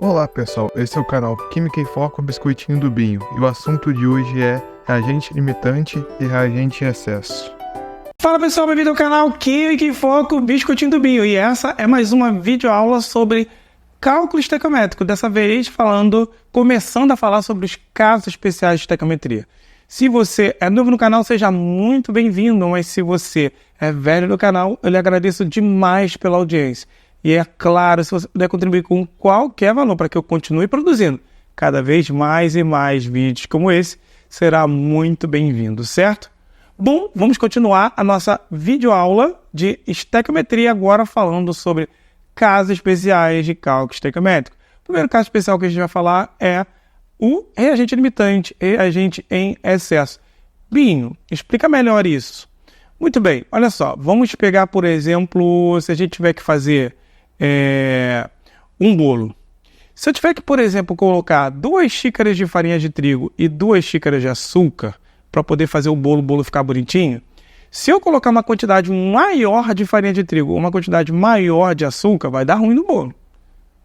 Olá pessoal, esse é o canal Química em Foco Biscoitinho do Binho e o assunto de hoje é reagente limitante e reagente em excesso. Fala pessoal, bem-vindo ao canal Química em Foco Biscoitinho do Binho e essa é mais uma videoaula sobre cálculo estequiométrico, dessa vez começando a falar sobre os casos especiais de estequiometria. Se você é novo no canal, seja muito bem-vindo, mas se você é velho no canal, eu lhe agradeço demais pela audiência. E é claro, se você puder contribuir com qualquer valor para que eu continue produzindo cada vez mais e mais vídeos como esse, será muito bem-vindo, certo? Bom, vamos continuar a nossa videoaula de estequiometria agora falando sobre casos especiais de cálculo estequiométrico. O primeiro caso especial que a gente vai falar é o reagente limitante, reagente em excesso. Binho, explica melhor isso. Muito bem, olha só, vamos pegar, por exemplo, se a gente tiver que fazer um bolo. Se eu tiver que, por exemplo, colocar 2 xícaras de farinha de trigo e 2 xícaras de açúcar para poder fazer o bolo ficar bonitinho, se eu colocar uma quantidade maior de farinha de trigo ou uma quantidade maior de açúcar, vai dar ruim no bolo.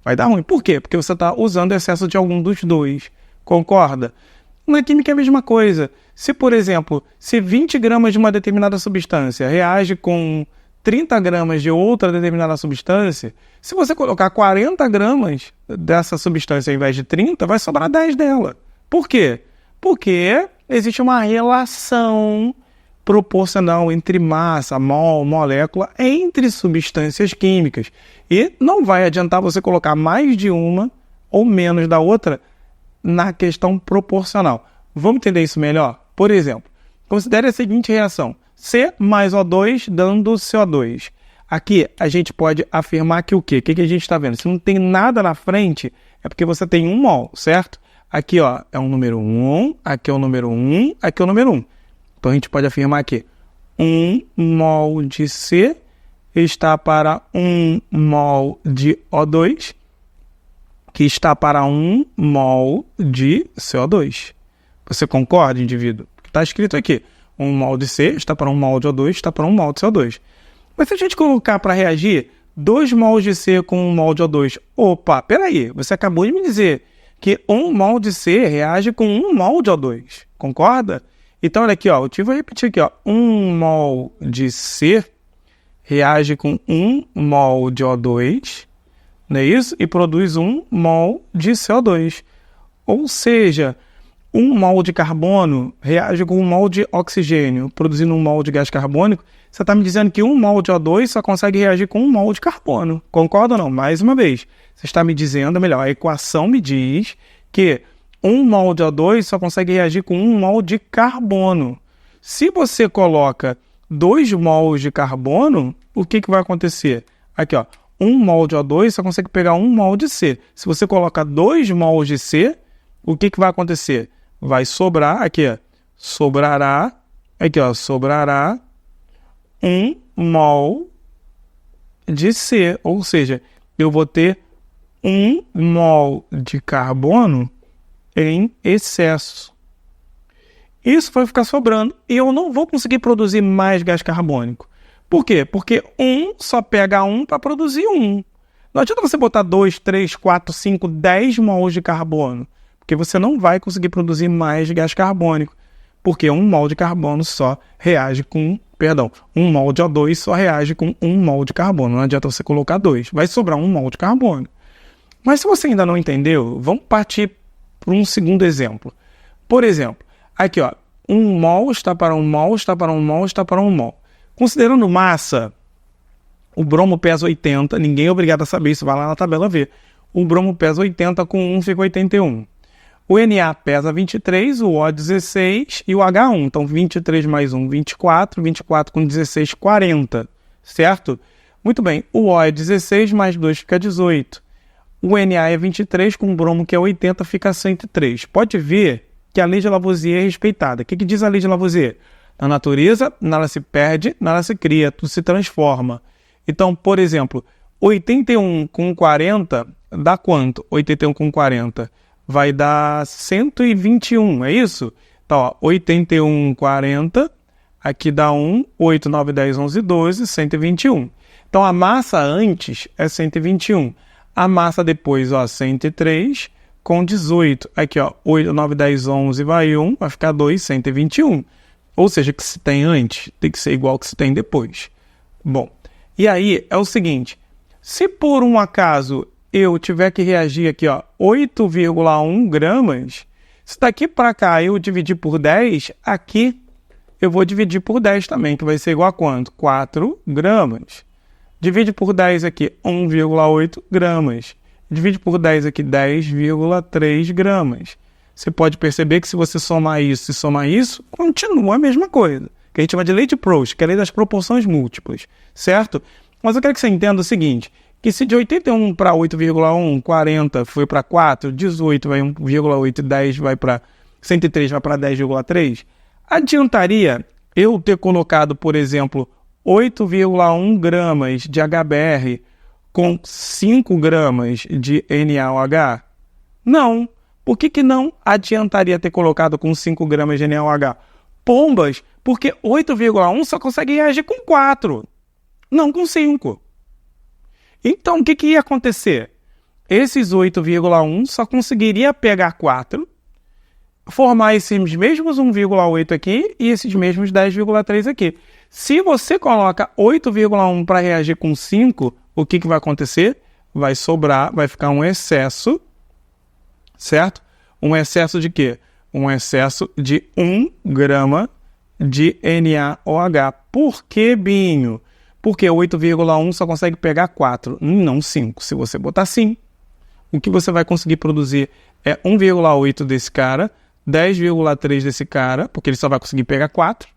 Vai dar ruim. Por quê? Porque você está usando excesso de algum dos dois. Concorda? Na química é a mesma coisa. Se, por exemplo, se 20 gramas de uma determinada substância reage com 30 gramas de outra determinada substância, se você colocar 40 gramas dessa substância ao invés de 30, vai sobrar 10 dela. Por quê? Porque existe uma relação proporcional entre massa, mol, molécula, entre substâncias químicas. E não vai adiantar você colocar mais de uma ou menos da outra na questão proporcional. Vamos entender isso melhor? Por exemplo, considere a seguinte reação. C mais O2 dando CO2. Aqui a gente pode afirmar que o quê? O que a gente está vendo? Se não tem nada na frente, é porque você tem 1 mol, certo? Aqui ó, é o número 1, aqui é o número 1, aqui é o número 1. Então a gente pode afirmar que 1 mol de C está para 1 mol de O2, que está para 1 mol de CO2. Você concorda, indivíduo? Está escrito aqui. 1 mol de C está para 1 mol de O2, está para 1 mol de CO2. Mas se a gente colocar para reagir 2 mols de C com 1 mol de O2, opa, peraí, você acabou de me dizer que 1 mol de C reage com 1 mol de O2, concorda? Então olha aqui, ó, eu vou repetir aqui, ó, 1 mol de C reage com 1 mol de O2, não é isso? E produz 1 mol de CO2. Ou seja, 1 mol de carbono reage com 1 mol de oxigênio, produzindo 1 mol de gás carbônico. Você está me dizendo que 1 mol de O2 só consegue reagir com 1 mol de carbono. Concorda ou não? Mais uma vez, você está me dizendo, melhor, a equação me diz que 1 mol de O2 só consegue reagir com 1 mol de carbono. Se você coloca 2 mols de carbono, o que vai acontecer? Aqui, ó, 1 mol de O2 só consegue pegar 1 mol de C. Se você coloca 2 mols de C, o que vai acontecer? Vai sobrar, aqui, ó, sobrará 1 mol de C, ou seja, eu vou ter 1 mol de carbono em excesso. Isso vai ficar sobrando e eu não vou conseguir produzir mais gás carbônico. Por quê? Porque 1 só pega 1 para produzir 1. Não adianta você botar 2, 3, 4, 5, 10 mols de carbono, porque você não vai conseguir produzir mais gás carbônico, porque 1 mol de carbono só reage com, 1 mol de O2 só reage com 1 mol de carbono, não adianta você colocar 2, vai sobrar 1 mol de carbono. Mas se você ainda não entendeu, vamos partir para um segundo exemplo. Por exemplo, aqui ó, 1 mol está para 1 mol, está para 1 mol, está para 1 mol. Considerando massa, o bromo pesa 80, ninguém é obrigado a saber isso, vai lá na tabela ver. O bromo pesa 80, com 1 fica 81. O Na pesa 23, o O 16 e o H1. Então, 23 mais 1, 24. 24 com 16, 40. Certo? Muito bem. O O é 16, mais 2 fica 18. O Na é 23, com o bromo que é 80, fica 103. Pode ver que a lei de Lavoisier é respeitada. O que diz a lei de Lavoisier? Na natureza, nada se perde, nada se cria, tudo se transforma. Então, por exemplo, 81 com 40 dá quanto? 81 com 40 vai dar 121, é isso? Então, ó, 81, 40, aqui dá 1, 8, 9, 10, 11, 12, 121. Então, a massa antes é 121. A massa depois, ó, 103 com 18. Aqui, ó, 8, 9, 10, 11, vai 1, vai ficar 2, 121. Ou seja, o que se tem antes tem que ser igual ao que se tem depois. Bom, e aí é o seguinte, se por um acaso eu tiver que reagir aqui, ó, 8,1 gramas, se daqui para cá eu dividir por 10, aqui eu vou dividir por 10 também, que vai ser igual a quanto? 4 gramas. Divide por 10 aqui, 1,8 gramas. Divide por 10 aqui, 10,3 gramas. Você pode perceber que se você somar isso e somar isso, continua a mesma coisa. Que a gente chama de lei de Proust, que é a lei das proporções múltiplas, certo? Mas eu quero que você entenda o seguinte, que se de 81 para 8,1, 40 foi para 4, 18 vai 1,8, 10 vai para 103 vai para 10,3, adiantaria eu ter colocado, por exemplo, 8,1 gramas de HBr com 5 gramas de NaOH? Não. Por que não adiantaria ter colocado com 5 gramas de NaOH? Pombas, porque 8,1 só consegue reagir com 4, não com 5. Então, o que ia acontecer? Esses 8,1 só conseguiria pegar 4, formar esses mesmos 1,8 aqui e esses mesmos 10,3 aqui. Se você coloca 8,1 para reagir com 5, o que vai acontecer? Vai sobrar, vai ficar um excesso, certo? Um excesso de quê? Um excesso de 1 grama de NaOH. Por que, Binho? Porque 8,1 só consegue pegar 4, não 5. Se você botar sim, o que você vai conseguir produzir é 1,8 desse cara, 10,3 desse cara, porque ele só vai conseguir pegar 4.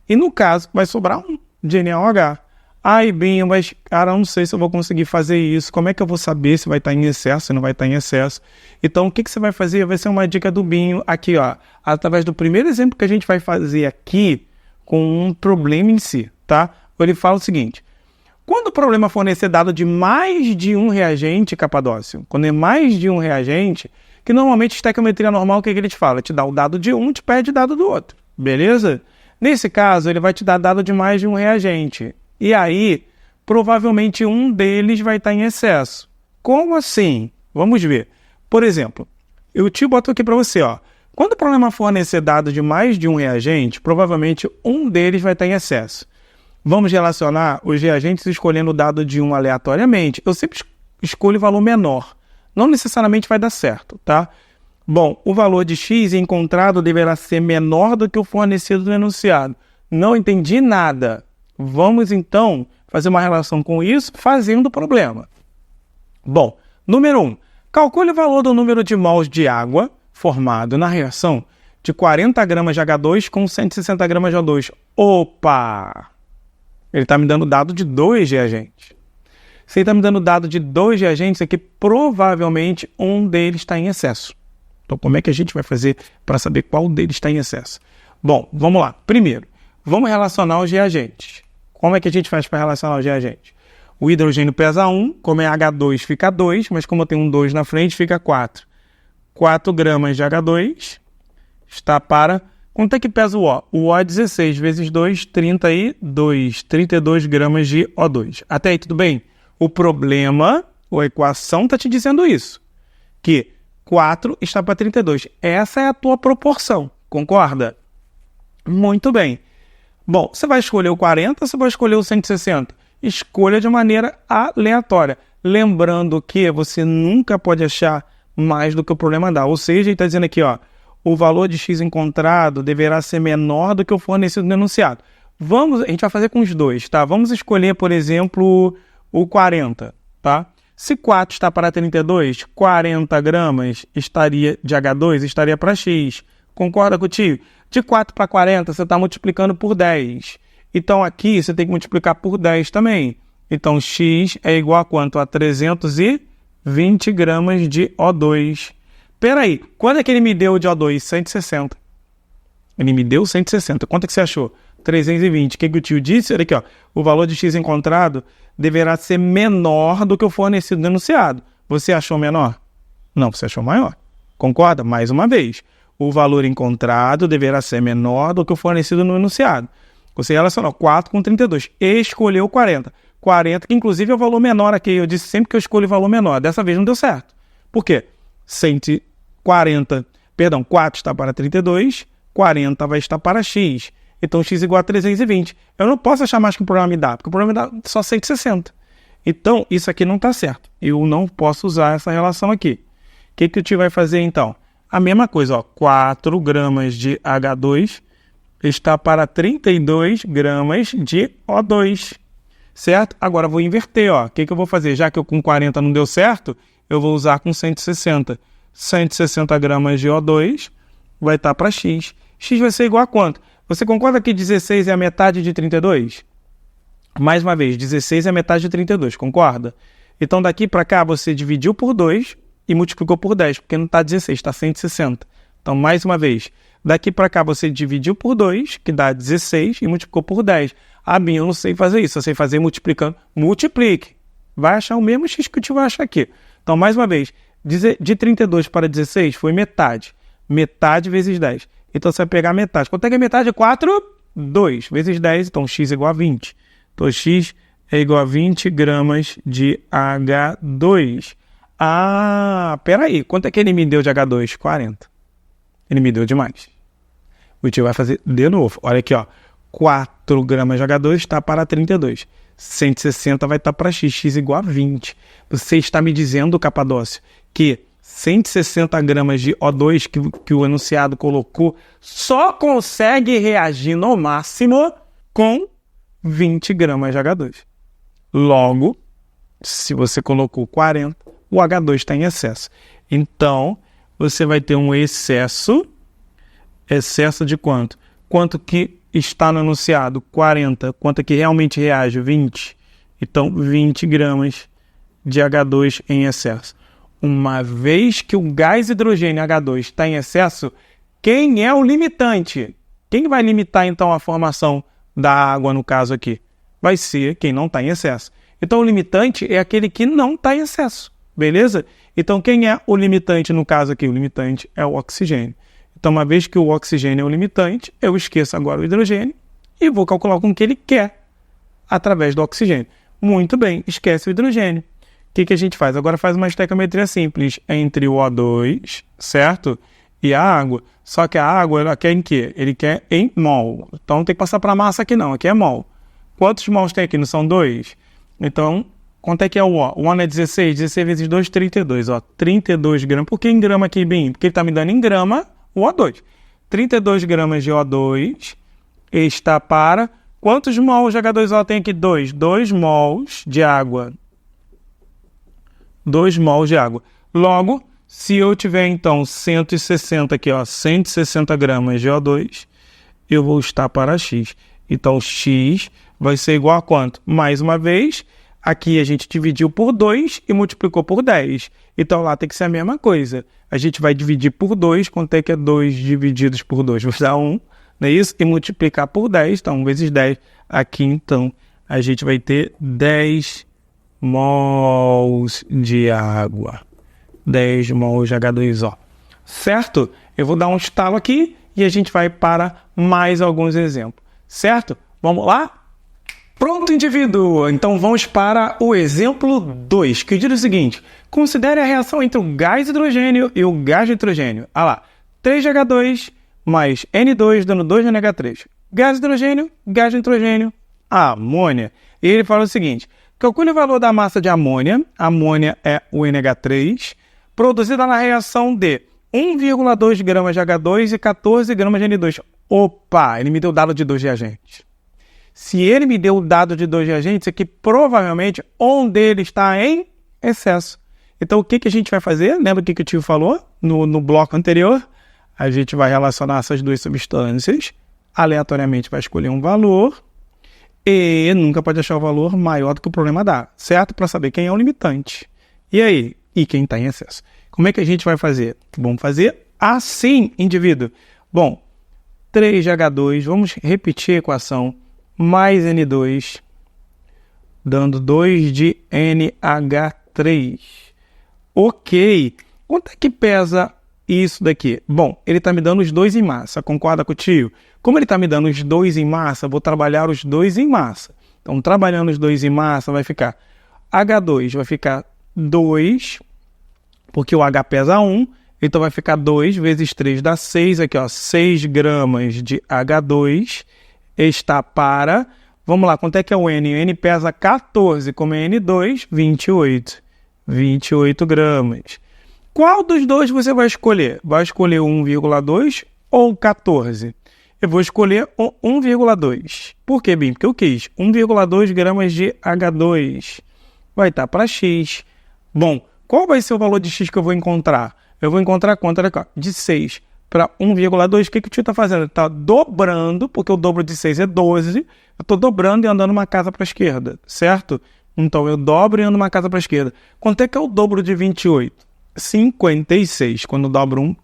E no caso, vai sobrar 1 de NaOH. Ai, Binho, mas cara, eu não sei se eu vou conseguir fazer isso. Como é que eu vou saber se vai estar em excesso, se não vai estar em excesso? Então, o que você vai fazer? Vai ser uma dica do Binho aqui, ó. Através do primeiro exemplo que a gente vai fazer aqui com um problema em si, tá? Ele fala o seguinte, quando o problema fornecer dado de mais de um reagente, Capadócio, quando é mais de um reagente, que normalmente estequiometria normal, o que ele te fala? Te dá o dado de um, te pede dado do outro, beleza? Nesse caso, ele vai te dar dado de mais de um reagente. E aí, provavelmente um deles vai estar em excesso. Como assim? Vamos ver. Por exemplo, eu te boto aqui para você, ó. Quando o problema fornecer dado de mais de um reagente, provavelmente um deles vai estar em excesso. Vamos relacionar os reagentes escolhendo o dado de um aleatoriamente. Eu sempre escolho o valor menor. Não necessariamente vai dar certo, tá? Bom, o valor de x encontrado deverá ser menor do que o fornecido no enunciado. Não entendi nada. Vamos, então, fazer uma relação com isso fazendo o problema. Bom, número 1. Calcule o valor do número de mols de água formado na reação de 40 gramas de H2 com 160 gramas de O2. Opa! Ele está me dando dado de 2 reagentes. Se ele está me dando dado de 2 reagentes, aqui provavelmente um deles está em excesso. Então, como é que a gente vai fazer para saber qual deles está em excesso? Bom, vamos lá. Primeiro, vamos relacionar os reagentes. Como é que a gente faz para relacionar os reagentes? O hidrogênio pesa 1, como é H2 fica 2, mas como eu tenho um 2 na frente, fica 4. 4 gramas de H2 está para... Quanto é que pesa o O? O O é 16 vezes 2, 32. 32 gramas de O2. Até aí, tudo bem? O problema, a equação está te dizendo isso. Que 4 está para 32. Essa é a tua proporção. Concorda? Muito bem. Bom, você vai escolher o 40 ou você vai escolher o 160? Escolha de maneira aleatória. Lembrando que você nunca pode achar mais do que o problema dá. Ou seja, ele está dizendo aqui, ó, o valor de x encontrado deverá ser menor do que o fornecido no enunciado. A gente vai fazer com os dois, tá? Vamos escolher, por exemplo, o 40, tá? Se 4 está para 32, 40 gramas de H2 estaria para x. Concorda contigo? De 4 para 40, você está multiplicando por 10. Então, aqui, você tem que multiplicar por 10 também. Então, x é igual a quanto? A 320 gramas de O2. Peraí, quanto é que ele me deu de O2? 160. Ele me deu 160. Quanto é que você achou? 320. O que o tio disse? Olha aqui, ó. O valor de x encontrado deverá ser menor do que o fornecido no enunciado. Você achou menor? Não, você achou maior. Concorda? Mais uma vez. O valor encontrado deverá ser menor do que o fornecido no enunciado. Você relacionou 4 com 32. Escolheu 40. 40, que inclusive é o valor menor aqui. Eu disse sempre que eu escolho o valor menor. Dessa vez não deu certo. Por quê? 4 está para 32, 40 vai estar para x. Então, x igual a 320. Eu não posso achar mais que o programa me dá, porque o programa me dá só 160. Então, isso aqui não está certo. Eu não posso usar essa relação aqui. O que o tio vai fazer, então? A mesma coisa, ó, 4 gramas de H2 está para 32 gramas de O2. Certo? Agora eu vou inverter, ó. O que eu vou fazer? Já que eu com 40 não deu certo, eu vou usar com 160. 160 gramas de O2 vai estar para x. X vai ser igual a quanto? Você concorda que 16 é a metade de 32? Mais uma vez, 16 é a metade de 32, concorda? Então daqui para cá você dividiu por 2 e multiplicou por 10, porque não está 16, está 160. Então, mais uma vez, daqui para cá você dividiu por 2, que dá 16, e multiplicou por 10. Ah, Binho, eu não sei fazer isso, eu sei fazer multiplicando. Multiplique. Vai achar o mesmo x que o tio vai achar aqui. Então, mais uma vez, de 32 para 16 foi metade. Metade vezes 10. Então, você vai pegar metade. Quanto é que é metade? 4? 2 vezes 10. Então, x é igual a 20. Então, x é igual a 20 gramas de H2. Ah, peraí. Quanto é que ele me deu de H2? 40. Ele me deu demais. O tio vai fazer de novo. Olha aqui, ó. 4 gramas de H2 está para 32. 160 vai estar para x. X igual a 20. Você está me dizendo, Capadócio, que 160 gramas de O2 que o enunciado colocou só consegue reagir no máximo com 20 gramas de H2. Logo, se você colocou 40, o H2 está em excesso. Então, você vai ter um excesso. Excesso de quanto? Quanto que está no enunciado? 40. Quanto que realmente reage? 20. Então, 20 gramas de H2 em excesso. Uma vez que o gás hidrogênio H2 está em excesso, quem é o limitante? Quem vai limitar, então, a formação da água, no caso aqui? Vai ser quem não está em excesso. Então, o limitante é aquele que não está em excesso. Beleza? Então, quem é o limitante no caso aqui? O limitante é o oxigênio. Então, uma vez que o oxigênio é o limitante, eu esqueço agora o hidrogênio e vou calcular com o que ele quer através do oxigênio. Muito bem, esquece o hidrogênio. O que a gente faz? Agora faz uma estequiometria simples entre o O2, certo? E a água. Só que a água, ela quer em quê? Ele quer em mol. Então, não tem que passar para a massa aqui não, aqui é mol. Quantos mols tem aqui? Não são 2? Então, quanto é que é o O? O O é 16, 16 vezes 2, 32. Ó, 32 gramas. Por que em grama aqui, Bim? Porque ele está me dando em grama o O2. 32 gramas de O2 está para... Quantos mols de H2O tem aqui? 2. 2 mols de água. 2 mols de água. Logo, se eu tiver, então, 160 aqui, ó, 160 gramas de O2, eu vou estar para x. Então, x vai ser igual a quanto? Mais uma vez, aqui a gente dividiu por 2 e multiplicou por 10. Então, lá tem que ser a mesma coisa. A gente vai dividir por 2. Quanto é que é 2 divididos por 2? Vai dar 1, não é isso? E multiplicar por 10. Então, 1 vezes 10. Aqui, então, a gente vai ter 10 mols de água. 10 mols de H2O. Certo? Eu vou dar um estalo aqui e a gente vai para mais alguns exemplos. Certo? Vamos lá? Pronto, indivíduo! Então vamos para o exemplo 2, que diz o seguinte: considere a reação entre o gás hidrogênio e o gás nitrogênio. Ah lá, 3H2 mais N2 dando 2NH3. Gás hidrogênio, gás nitrogênio, amônia. E ele fala o seguinte: calcule o valor da massa de amônia. Amônia é o NH3, produzida na reação de 1,2 gramas de H2 e 14 gramas de N2. Opa, ele me deu dado de 2 reagentes. Se ele me deu o dado de 2 reagentes, é que provavelmente um deles está em excesso. Então, o que a gente vai fazer? Lembra o que o tio falou no bloco anterior? A gente vai relacionar essas duas substâncias, aleatoriamente vai escolher um valor e nunca pode achar o valor maior do que o problema dá, certo? Para saber quem é o limitante. E aí? E quem está em excesso? Como é que a gente vai fazer? Vamos fazer assim, indivíduo. Bom, 3H2, vamos repetir a equação, mais N2, dando 2 de NH3. Ok. Quanto é que pesa isso daqui? Bom, ele está me dando os 2 em massa, concorda com o tio? Como ele está me dando os 2 em massa, vou trabalhar os 2 em massa. Então, trabalhando os dois em massa, vai ficar H2, vai ficar 2, porque o H pesa 1, então vai ficar 2 vezes 3 dá 6, aqui ó, 6 gramas de H2 está para, vamos lá, quanto é que é o N? O N pesa 14, como é N2, 28 gramas. Qual dos dois você vai escolher? Vai escolher 1,2 ou 14? Eu vou escolher o 1,2. Por quê, Bim? Porque eu quis 1,2 gramas de H2. Vai estar para X. Bom, qual vai ser o valor de X que eu vou encontrar? Eu vou encontrar quanto? Olha cá, de 6 para 1,2. O que o tio está fazendo? Ele está dobrando, porque o dobro de 6 é 12. Eu estou dobrando e andando uma casa para a esquerda, certo? Então, eu dobro e ando uma casa para a esquerda. Quanto é que é o dobro de 28? 56. Quando eu dobro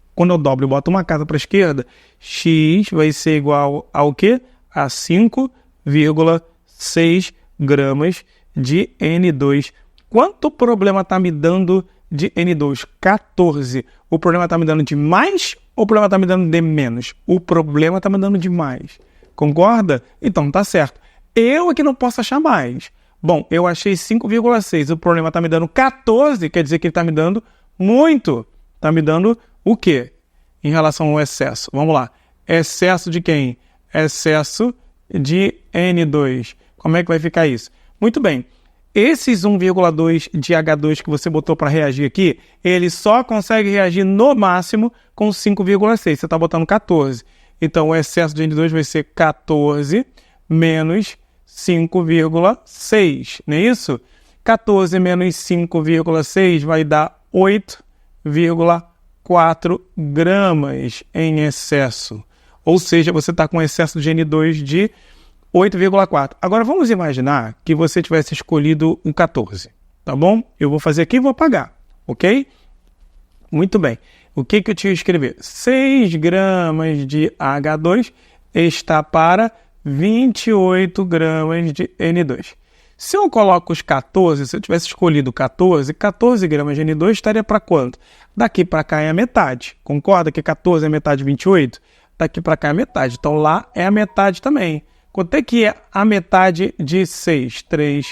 e boto uma casa para a esquerda, X vai ser igual ao quê? A 5,6 gramas de N2. Quanto o problema está me dando de N2? 14. O problema está me dando de mais ou o problema está me dando de menos? O problema está me dando de mais. Concorda? Então, tá certo. Eu aqui não posso achar mais. Bom, eu achei 5,6. O problema está me dando 14, quer dizer que ele está me dando muito. Está me dando o quê? Em relação ao excesso. Vamos lá. Excesso de quem? Excesso de N2. Como é que vai ficar isso? Muito bem. Esses 1,2 de H2 que você botou para reagir aqui, ele só consegue reagir no máximo com 5,6. Você está botando 14. Então, o excesso de N2 vai ser 14 menos 5,6. Não é isso? 14 menos 5,6 vai dar 8,4 gramas em excesso. Ou seja, você está com excesso de N2 de 8,4. Agora, vamos imaginar que você tivesse escolhido um 14, tá bom? Eu vou fazer aqui e vou apagar, ok? Muito bem. O que eu tinha que escrever? 6 gramas de H2 está para 28 gramas de N2. Se eu coloco os 14, se eu tivesse escolhido 14 gramas de N2 estaria para quanto? Daqui para cá é a metade. Concorda que 14 é metade de 28? Daqui para cá é a metade. Então lá é a metade também. Quanto é que é a metade de 6? 3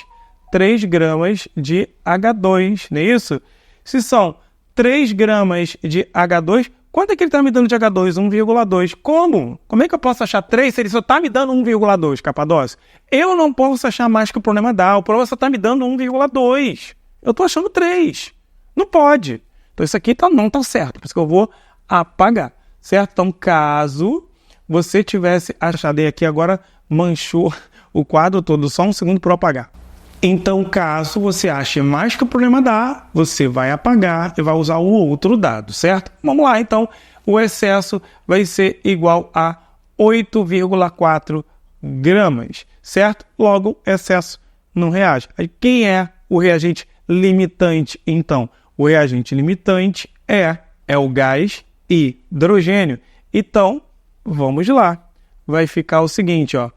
gramas de H2, não é isso? Se são 3 gramas de H2, quanto é que ele está me dando de H2? 1,2. Como? Como é que eu posso achar 3 se ele só está me dando 1,2, Capadócio? Eu não posso achar mais que o problema dá. O problema só está me dando 1,2. Eu estou achando 3. Não pode. Então isso aqui não está certo. Por isso que eu vou apagar. Certo? Então, caso você tivesse achado, e aqui agora manchou o quadro todo, só um segundo para eu apagar. Então, caso você ache mais que o problema dá, você vai apagar e vai usar o outro dado, certo? Vamos lá, então, o excesso vai ser igual a 8,4 gramas, certo? Logo, excesso não reage. Aí, quem é o reagente limitante, então? O reagente limitante é o gás hidrogênio. Então, vamos lá. Vai ficar o seguinte, ó.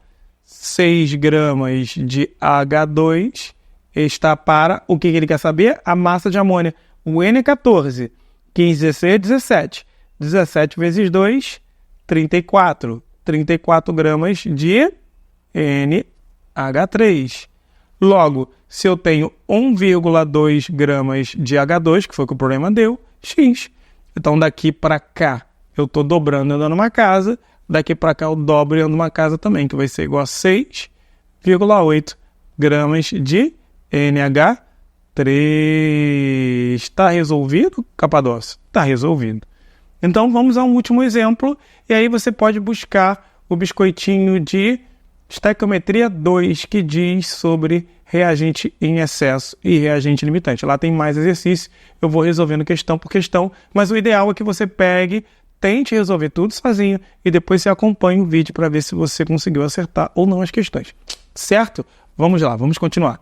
6 gramas de H2 está para... O que ele quer saber? A massa de amônia. O N é 14. 15, 16, 17. 17 vezes 2, 34. 34 gramas de NH3. Logo, se eu tenho 1,2 gramas de H2, que foi o que o problema deu, X. Então, daqui para cá, eu estou dobrando e andando uma casa. Daqui para cá eu dobro e ando uma casa também, que vai ser igual a 6,8 gramas de NH3. Está resolvido, Capadócio? Está resolvido. Então, vamos a um último exemplo. E aí você pode buscar o biscoitinho de estequiometria 2, que diz sobre reagente em excesso e reagente limitante. Lá tem mais exercício. Eu vou resolvendo questão por questão. Mas o ideal é que você pegue... Tente resolver tudo sozinho e depois você acompanha o vídeo para ver se você conseguiu acertar ou não as questões. Certo? Vamos lá, vamos continuar.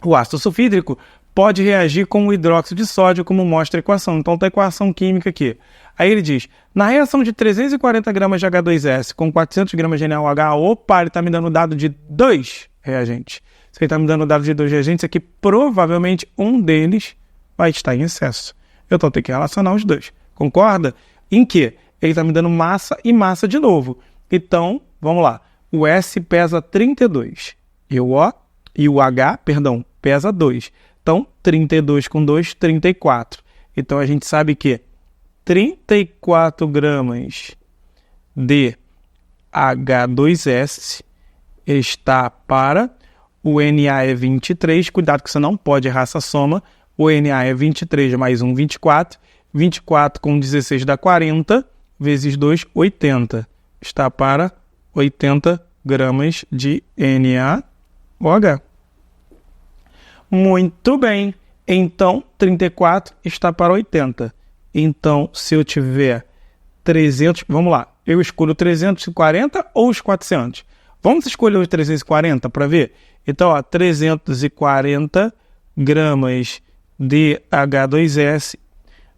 O ácido sulfídrico pode reagir com o hidróxido de sódio, como mostra a equação. Então, tá a equação química aqui. Aí ele diz, na reação de 340 gramas de H2S com 400 gramas de NaOH, opa, ele está me dando dado de 2 reagentes. Se ele está me dando dado de 2 reagentes, aqui provavelmente um deles vai estar em excesso. Eu estou tendo que relacionar os dois. Concorda? Em que? Ele está me dando massa e massa de novo. Então, vamos lá. O S pesa 32 E o H, pesa 2. Então, 32 com 2, 34. Então, a gente sabe que 34 gramas de H2S está para... O Na é 23. Cuidado que você não pode errar essa soma. O Na é 23 mais 1, 24. 24 com 16 dá 40. Vezes 2, 80. Está para 80 gramas de NaOH. Muito bem. Então, 34 está para 80. Então, se eu tiver 300... Vamos lá. Eu escolho 340 ou os 400? Vamos escolher os 340 para ver? Então, 340 gramas de H2S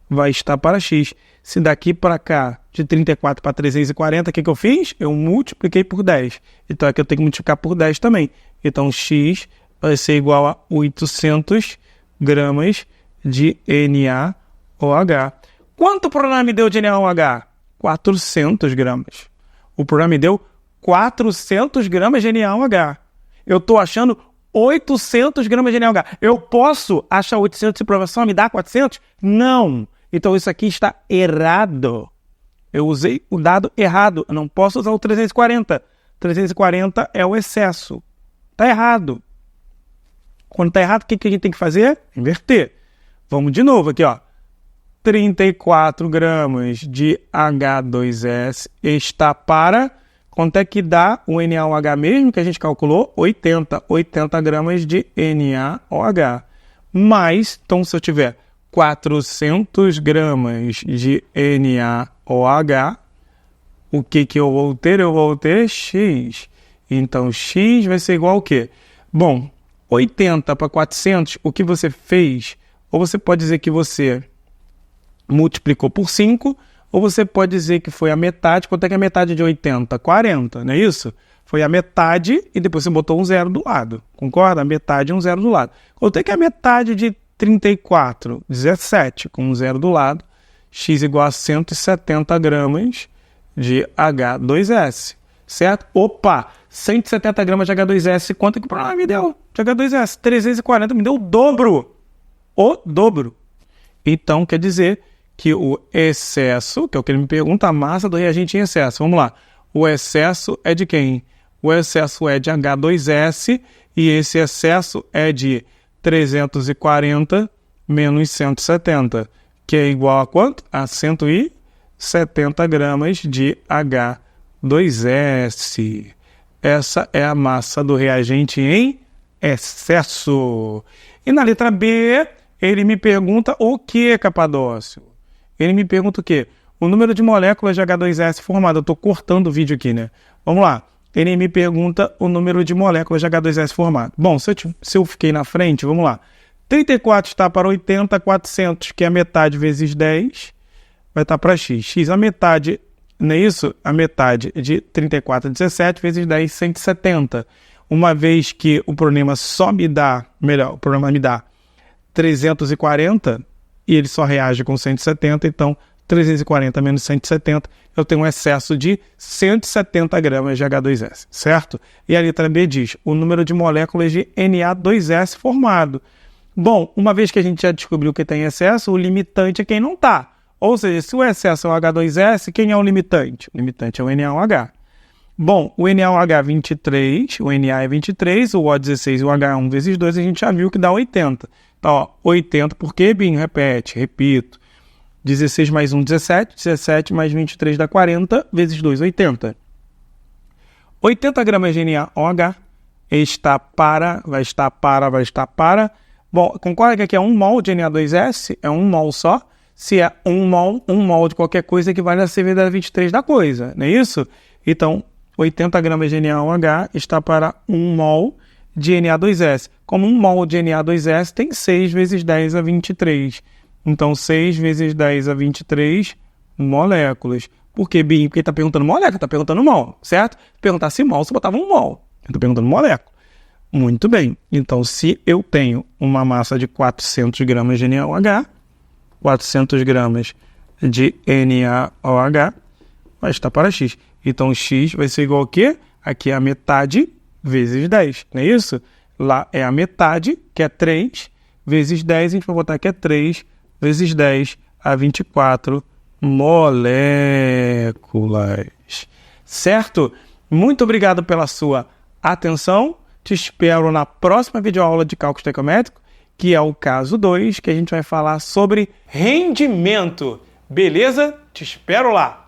vai estar para X. Se daqui para cá, de 34 para 340, o que eu fiz? Eu multipliquei por 10. Então, aqui eu tenho que multiplicar por 10 também. Então, X vai ser igual a 800 gramas de NaOH. Quanto o programa me deu de NaOH? 400 gramas. O programa me deu 400 gramas de NaOH. Eu estou achando 800 gramas de NaOH. Eu posso achar 800 e o programa me dá 400? Não. Então isso aqui está errado. Eu usei o dado errado. Eu não posso usar o 340. 340 é o excesso. Está errado. Quando está errado, o que a gente tem que fazer? Inverter. Vamos de novo aqui, ó. 34 gramas de H2S está para... Quanto é que dá o NaOH mesmo que a gente calculou? 80 gramas de NaOH. Mas, então se eu tiver 400 gramas de NaOH, o que eu vou ter? Eu vou ter X. Então, X vai ser igual ao quê? Bom, 80 para 400, o que você fez? Ou você pode dizer que você multiplicou por 5, ou você pode dizer que foi a metade. Quanto é que é a metade de 80? 40, não é isso? Foi a metade e depois você botou um zero do lado. Concorda? A metade e um zero do lado. Quanto é que é a metade de 34? 17, com um zero do lado. X igual a 170 gramas de H2S. Certo? Opa! 170 gramas de H2S. Quanto que o programa me deu de H2S? 340. Me deu o dobro. O dobro. Então, quer dizer que o excesso, que é o que ele me pergunta, a massa do reagente em excesso. Vamos lá. O excesso é de quem? O excesso é de H2S e esse excesso é de 340 menos 170, que é igual a quanto? A 170 gramas de H2S. Essa é a massa do reagente em excesso. E na letra B, ele me pergunta o que, Capadócio? Ele me pergunta o quê? O número de moléculas de H2S formado. Eu estou cortando o vídeo aqui, né? Vamos lá. Ele me pergunta o número de moléculas de H2S formado. Bom, se eu fiquei na frente, vamos lá. 34 está para 80, 400, que é a metade vezes 10, vai estar para X. X, a metade, não é isso? A metade de 34 é 17, vezes 10, 170. Uma vez que o problema só me dá, o problema me dá 340, e ele só reage com 170, então 340 menos 170, eu tenho um excesso de 170 gramas de H2S, certo? E a letra B diz o número de moléculas de Na2S formado. Bom, uma vez que a gente já descobriu que tem excesso, o limitante é quem não está. Ou seja, se o excesso é o H2S, quem é o limitante? O limitante é o NaOH. Bom, o NaOH é 23, o Na é 23, o O16 e o H é 1 vezes 2, a gente já viu que dá 80. Então, ó, 80, por quê, Binho? Repito. 16 mais 1, 17. 17 mais 23 dá 40, vezes 2, 80. 80 gramas de NaOH vai estar para. Bom, concorda que aqui é 1 mol de Na2S? É 1 mol só. Se é 1 mol de qualquer coisa equivale a CV23 da coisa, não é isso? Então, 80 gramas de NaOH está para 1 mol de Na2S. Como 1 mol de Na2S tem 6 vezes 10 a 23. Então, 6 vezes 10 a 23 moléculas. Por quê, Binho? Porque ele está perguntando molécula, está perguntando mol, certo? Se perguntasse mol, você botava 1 mol. Eu estou perguntando molécula. Muito bem. Então, se eu tenho uma massa de 400 gramas de NaOH, 400 gramas de NaOH vai estar para X. Então, X vai ser igual a quê? Aqui é a metade vezes 10, não é isso? Lá é a metade, que é 3, vezes 10, a gente vai botar que é 3 vezes 10 a 24 moléculas. Certo? Muito obrigado pela sua atenção. Te espero na próxima videoaula de cálculo estequiométrico, que é o caso 2, que a gente vai falar sobre rendimento. Beleza? Te espero lá!